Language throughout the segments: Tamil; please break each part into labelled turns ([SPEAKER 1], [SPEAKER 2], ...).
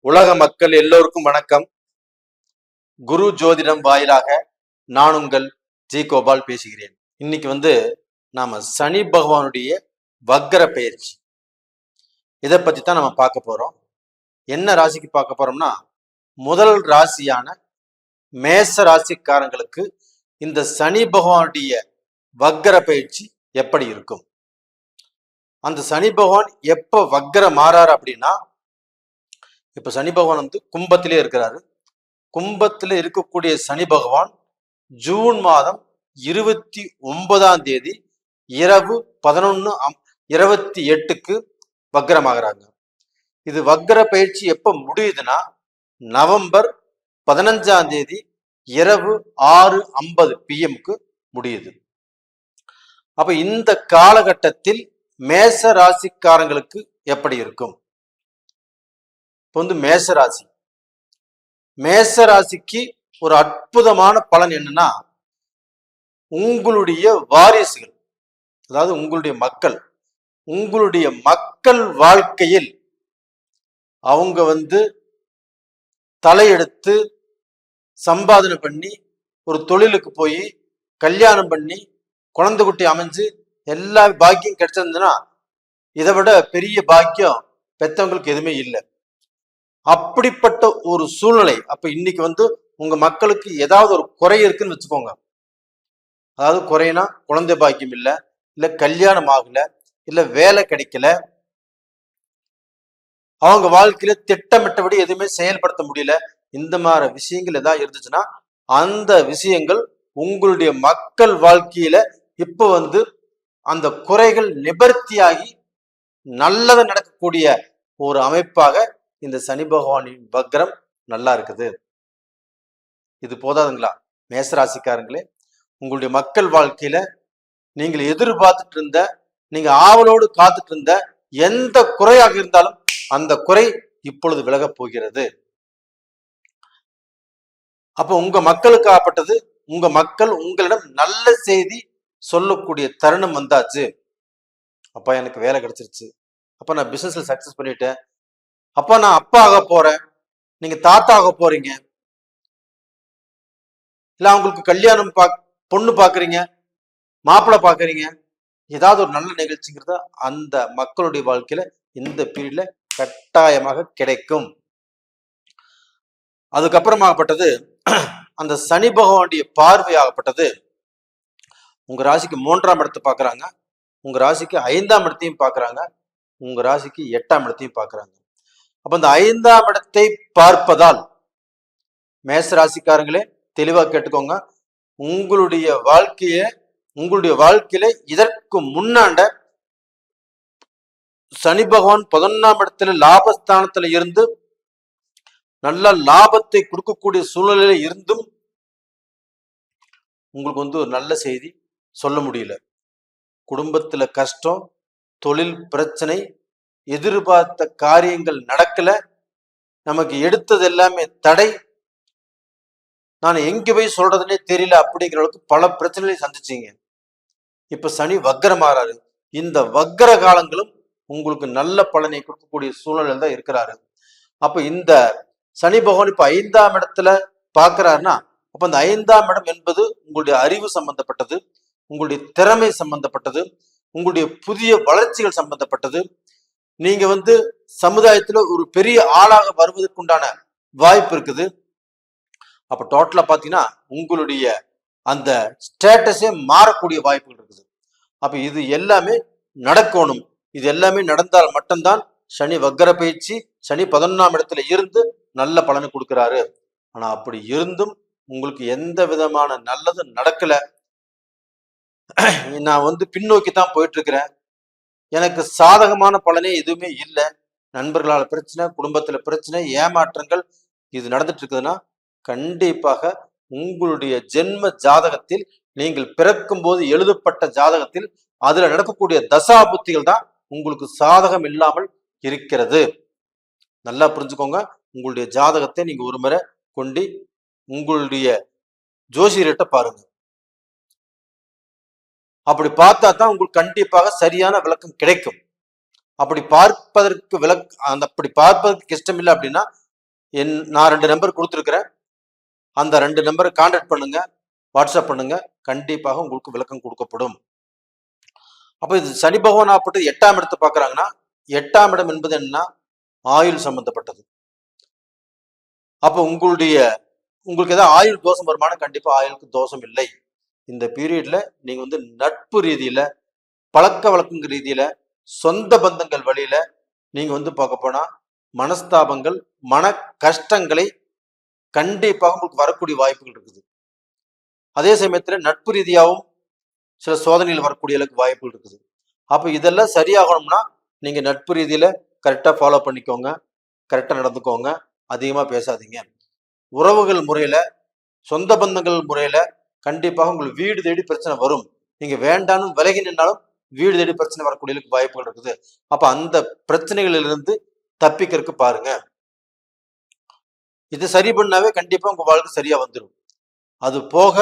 [SPEAKER 1] உலக மக்கள் எல்லோருக்கும் வணக்கம். குரு ஜோதிடம் வாயிலாக நான் உங்கள் ஜி கோபால் பேசுகிறேன். இன்னைக்கு நாம சனி பகவானுடைய வக்கர பெயர்ச்சி இதை பத்தி தான் நம்ம பார்க்க போறோம். என்ன ராசிக்கு பார்க்க போறோம்னா, முதல் ராசியான மேச ராசிக்காரங்களுக்கு இந்த சனி பகவானுடைய வக்கர பயிற்சி எப்படி இருக்கும்? அந்த சனி பகவான் எப்ப வக்கர மாறாரு அப்படின்னா, இப்ப சனி பகவான் கும்பத்திலே இருக்கிறாரு. கும்பத்துல இருக்கக்கூடிய சனி பகவான் ஜூன் மாதம் 29 இரவு 11:28 வக்கரமாகறாங்க. இது வக்கர பயிற்சி எப்ப முடியுதுன்னா, நவம்பர் 15 இரவு 6:50 PM முடியுது. அப்ப இந்த காலகட்டத்தில் மேச ராசிக்காரங்களுக்கு எப்படி இருக்கும்? இப்போ மேசராசி மேசராசிக்கு ஒரு அற்புதமான பலன் என்னன்னா, உங்களுடைய வாரிசுகள், அதாவது உங்களுடைய மக்கள் வாழ்க்கையில் அவங்க தலையெடுத்து சம்பாதனை பண்ணி ஒரு தொழிலுக்கு போய் கல்யாணம் பண்ணி குழந்தை குட்டி அமைஞ்சு எல்லா பாக்கியம் கிடைச்சிருந்ததுன்னா, இதை விட பெரிய பாக்கியம் பெற்றவங்களுக்கு எதுவுமே இல்லை. அப்படிப்பட்ட ஒரு சூழ்நிலை. அப்ப இன்னைக்கு உங்க மக்களுக்கு ஏதாவது ஒரு குறை இருக்குன்னு வச்சுக்கோங்க. அதாவது குறைனா குழந்தை பாக்கியம் இல்லை, இல்ல கல்யாணம் ஆகல, இல்ல வேலை கிடைக்கல, அவங்க வாழ்க்கையில திட்டமிட்டபடி எதுவுமே செயல்படுத்த முடியல, இந்த மாதிரி விஷயங்கள் ஏதாவது இருந்துச்சுன்னா, அந்த விஷயங்கள் உங்களுடைய மக்கள் வாழ்க்கையில இப்ப அந்த குறைகள் நிவர்த்தியாகி நல்லது நடக்கக்கூடிய ஒரு அமைப்பாக இந்த சனி பகவானின் வக்ரம் நல்லா இருக்குது. இது போதாதுங்களா? மேசராசிக்காரங்களே, உங்களுடைய மக்கள் வாழ்க்கையில நீங்கள் எதிர்பார்த்துட்டு இருந்த, நீங்க ஆவலோடு காத்துட்டு இருந்த எந்த குறையாக இருந்தாலும் அந்த குறை இப்பொழுது விலகப் போகிறது. அப்ப உங்க மக்களுக்கு ஆப்பட்டது, உங்க மக்கள் உங்களிடம் நல்ல செய்தி சொல்லக்கூடிய தருணம் வந்தாச்சு. அப்பா எனக்கு வேலை கிடைச்சிருச்சு, அப்ப நான் பிசினஸ்ல சக்சஸ் பண்ணிட்டேன், அப்ப நான் அப்பா ஆக போறேன், நீங்க தாத்தா ஆக போறீங்க, இல்ல அவங்களுக்கு கல்யாணம் பொண்ணு பாக்குறீங்க, மாப்பிள்ளை பாக்குறீங்க, ஏதாவது ஒரு நல்ல நிகழ்ச்சிங்கிறத அந்த மக்களுடைய வாழ்க்கையில இந்த பீரியட்ல கட்டாயமாக கிடைக்கும். அதுக்கப்புறமாகப்பட்டது அந்த சனி பகவானுடைய பார்வையாகப்பட்டது உங்க ராசிக்கு 3ஆம் இடத்தை பாக்குறாங்க, உங்க ராசிக்கு 5ஆம் இடத்தையும் பாக்குறாங்க, உங்க ராசிக்கு 8ஆம் இடத்தையும் பாக்குறாங்க. அப்ப அந்த 5ஆம் இடத்தை பார்ப்பதால் மேச ராசிக்காரங்களே தெளிவா கேட்டுக்கோங்க, உங்களுடைய வாழ்க்கையில இதற்கு முன்னாண்ட சனி பகவான் 11ஆம் இடத்துல லாபஸ்தானத்துல இருந்து நல்ல லாபத்தை கொடுக்கக்கூடிய சூழ்நிலையில இருந்தும் உங்களுக்கு ஒரு நல்ல செய்தி சொல்ல முடியல. குடும்பத்துல கஷ்டம், தொழில் பிரச்சனை, எதிர்பார்த்த காரியங்கள் நடக்கல, நமக்கு எடுத்தது எல்லாமே தடை, நான் எங்க போய் சொல்றதுன்னே தெரியல அப்படிங்கிற அளவுக்கு பல பிரச்சனைகளை சந்திச்சீங்க. இப்ப சனி வக்கரமாறாரு. இந்த வக்கர காலங்களும் உங்களுக்கு நல்ல பலனை கொடுக்கக்கூடிய சூழ்நிலை தான் இருக்கிறாரு. அப்ப இந்த சனி பகவான் இப்ப 5ஆம் இடத்துல பாக்குறாருன்னா, அப்ப அந்த 5ஆம் இடம் என்பது உங்களுடைய அறிவு சம்பந்தப்பட்டது, உங்களுடைய திறமை சம்பந்தப்பட்டது, உங்களுடைய புதிய வளர்ச்சிகள் சம்பந்தப்பட்டது. நீங்க சமுதாயத்துல ஒரு பெரிய ஆளாக வருவதற்குண்டான வாய்ப்பு இருக்குது. அப்ப டோட்டலா பாத்தீங்கன்னா உங்களுடைய அந்த ஸ்டேட்டஸே மாறக்கூடிய வாய்ப்புகள் இருக்குது. அப்ப இது எல்லாமே நடக்கணும். இது எல்லாமே நடந்தால் மட்டும்தான் சனி வக்கர பயிற்சி, சனி 11ஆம் இடத்துல இருந்து நல்ல பலனை கொடுக்கிறாரு. ஆனா அப்படி இருந்தும் உங்களுக்கு எந்த விதமான நல்லதும் நடக்கல, நான் பின்னோக்கி தான் போயிட்டு இருக்கிறேன், எனக்கு சாதகமான பலனே எதுவுமே இல்லை, நண்பர்களால் பிரச்சனை, குடும்பத்துல பிரச்சனை, ஏமாற்றங்கள் இது நடந்துட்டு இருக்குதுன்னா, கண்டிப்பாக உங்களுடைய ஜென்ம ஜாதகத்தில், நீங்கள் பிறக்கும் போது எழுதப்பட்ட ஜாதகத்தில் அதுல நடக்கக்கூடிய தசா புத்திகள் தான் உங்களுக்கு சாதகம் இல்லாமல் இருக்கிறது. நல்லா புரிஞ்சுக்கோங்க. உங்களுடைய ஜாதகத்தை நீங்க ஒரு முறை கொண்டு உங்களுடைய ஜோசியர்கிட்ட பாருங்க. அப்படி பார்த்தா தான் உங்களுக்கு கண்டிப்பாக சரியான விளக்கம் கிடைக்கும். அப்படி பார்ப்பதற்கு இஷ்டம் இல்லை அப்படின்னா நான் 2 நம்பர் கொடுத்துருக்கிறேன். அந்த 2 நம்பரை கான்டாக்ட் பண்ணுங்க, வாட்ஸ்அப் பண்ணுங்க. கண்டிப்பாக உங்களுக்கு விளக்கம் கொடுக்கப்படும். அப்ப இது சனி பகவான் ஆப்பட்டு 8ஆம் இடத்தை பார்க்கறாங்கன்னா, 8ஆம் இடம் என்பது என்ன? ஆயுள் சம்பந்தப்பட்டது. அப்ப உங்களுக்கு ஏதாவது ஆயுள் தோஷம் வருமானம்? கண்டிப்பா ஆயுளுக்கு தோஷம் இல்லை. இந்த பீரியட்ல நீங்க நட்பு ரீதியில, பழக்க வழக்கங்க ரீதியில, சொந்த பந்தங்கள் வழியில நீங்க பார்க்க போனா மனஸ்தாபங்கள், மன கஷ்டங்களை கண்டிப்பாக உங்களுக்கு வரக்கூடிய வாய்ப்புகள் இருக்குது. அதே சமயத்துல நட்பு ரீதியாகவும் சில சோதனைகள் வரக்கூடிய அளவுக்கு வாய்ப்புகள் இருக்குது. அப்ப இதெல்லாம் சரியாகணும்னா நீங்க நட்பு ரீதியில கரெக்டா ஃபாலோ பண்ணிக்கோங்க, கரெக்டா நடந்துக்கோங்க, அதிகமா பேசாதீங்க. உறவுகள் முறையில, சொந்த பந்தங்கள் முறையில கண்டிப்பாக உங்களுக்கு வீடு தேடி பிரச்சனை வரும். நீங்க வேண்டான்னு விலகி நின்னாலும் வீடு தேடி பிரச்சனை வரக்கூடிய வாய்ப்புகள் இருக்குது. அப்ப அந்த பிரச்சனைகளிலிருந்து தப்பிக்கிறதுக்கு பாருங்க. இது சரி பண்ணாவே கண்டிப்பா உங்க வாழ்க்கை சரியா வந்துடும். அது போக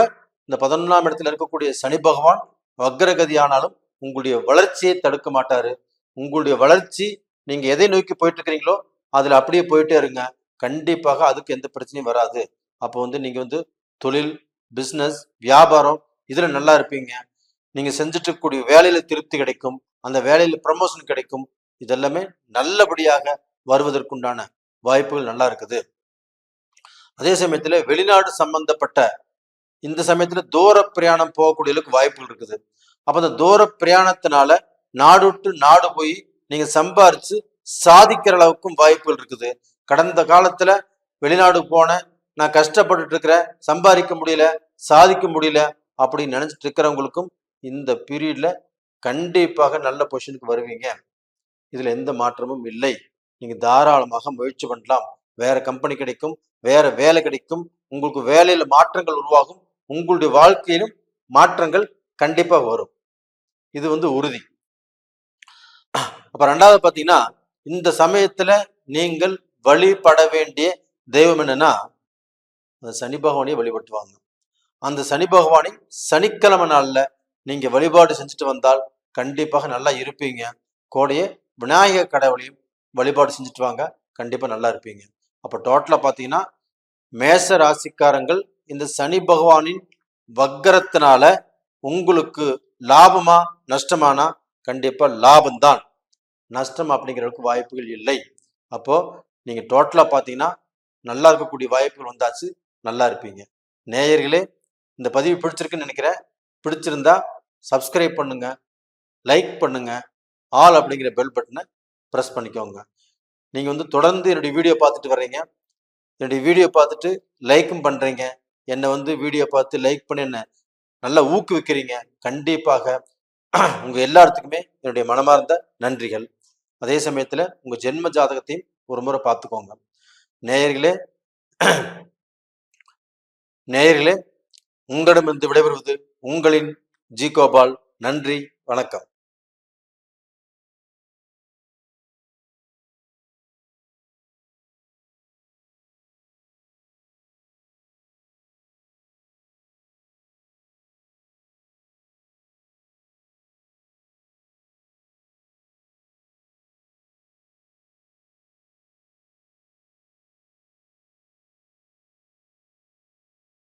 [SPEAKER 1] இந்த 11ஆம் இடத்துல இருக்கக்கூடிய சனி பகவான் வக்ரகதி ஆனாலும் உங்களுடைய வளர்ச்சியை தடுக்க மாட்டாரு. உங்களுடைய வளர்ச்சி நீங்க எதை நோக்கி போயிட்டு இருக்கிறீங்களோ அதுல அப்படியே போயிட்டே இருங்க. கண்டிப்பாக அதுக்கு எந்த பிரச்சனையும் வராது. அப்போ நீங்க தொழில், பிசினஸ், வியாபாரம் இதுல நல்லா இருப்பீங்க. நீங்க செஞ்சுட்டு இருக்கக்கூடிய வேலையில திருப்தி கிடைக்கும், அந்த வேலையில ப்ரமோஷன் கிடைக்கும். இதெல்லாமே நல்லபடியாக வருவதற்குண்டான வாய்ப்புகள் நல்லா இருக்குது. அதே சமயத்துல வெளிநாடு சம்பந்தப்பட்ட இந்த சமயத்துல தூர பிரயாணம் போகக்கூடிய வாய்ப்புகள் இருக்குது. அப்ப அந்த தூர பிரயாணத்தினால நாடு விட்டு நாடு போய் நீங்க சம்பாரிச்சு சாதிக்கிற அளவுக்கும் வாய்ப்புகள் இருக்குது. கடந்த காலத்துல வெளிநாடு போன நான் கஷ்டப்பட்டுட்டு இருக்கிறேன், சம்பாதிக்க முடியல, சாதிக்க முடியல அப்படின்னு நினைச்சிட்டு இருக்கிறவங்களுக்கும் இந்த பீரியட்ல கண்டிப்பாக நல்ல பொசிஷனுக்கு வருவீங்க. இதுல எந்த மாற்றமும் இல்லை. நீங்க தாராளமாக முயற்சி பண்ணலாம். வேற கம்பெனி கிடைக்கும், வேற வேலை கிடைக்கும், உங்களுக்கு வேலையில மாற்றங்கள் உருவாகும், உங்களுடைய வாழ்க்கையிலும் மாற்றங்கள் கண்டிப்பா வரும். இது உறுதி. அப்ப 2வது பாத்தீங்கன்னா, இந்த சமயத்துல நீங்கள் வழிபட வேண்டிய தெய்வம் என்னன்னா சனி பகவானையே வழிபட்டுவாங்க. அந்த சனி பகவானை சனிக்கிழமை நாள்ல நீங்க வழிபாடு செஞ்சுட்டு வந்தால் கண்டிப்பாக நல்லா இருப்பீங்க. கோடையே விநாயகர் கடவுளையும் வழிபாடு செஞ்சுட்டு வாங்க, கண்டிப்பா நல்லா இருப்பீங்க. அப்ப டோட்டலா பாத்தீங்கன்னா மேச ராசிக்காரங்கள் இந்த சனி பகவானின் வக்கரத்தினால உங்களுக்கு லாபமா நஷ்டமானா? கண்டிப்பா லாபம்தான், நஷ்டம் அப்படிங்கிறதுக்கு வாய்ப்புகள் இல்லை. அப்போ நீங்க டோட்டலா பாத்தீங்கன்னா நல்லா இருக்கக்கூடிய வாய்ப்புகள் வந்தாச்சு, நல்லா இருப்பீங்க. நேயர்களே, இந்த பதிவு பிடிச்சிருக்குன்னு நினைக்கிறேன். பிடிச்சிருந்தா சப்ஸ்கிரைப் பண்ணுங்க, லைக் பண்ணுங்க, ஆல் அப்படிங்கிற பெல் பட்டனை ப்ரெஸ் பண்ணிக்கோங்க. நீங்க தொடர்ந்து என்னுடைய வீடியோ பார்த்துட்டு வர்றீங்க, என்னுடைய வீடியோ பார்த்துட்டு லைக்கும் பண்றீங்க, என்னை வீடியோ பார்த்து லைக் பண்ணி என்ன நல்லா ஊக்குவிக்கிறீங்க. கண்டிப்பாக உங்க எல்லாத்துக்குமே என்னுடைய மனமார்ந்த நன்றிகள். அதே சமயத்துல உங்க ஜென்ம ஜாதகத்தையும் ஒரு முறை பார்த்துக்கோங்க. நேயர்களே, நேயர்களே, உங்களிடமிருந்து விடைபெறுவது உங்களின் ஜி கோபால். நன்றி, வணக்கம்.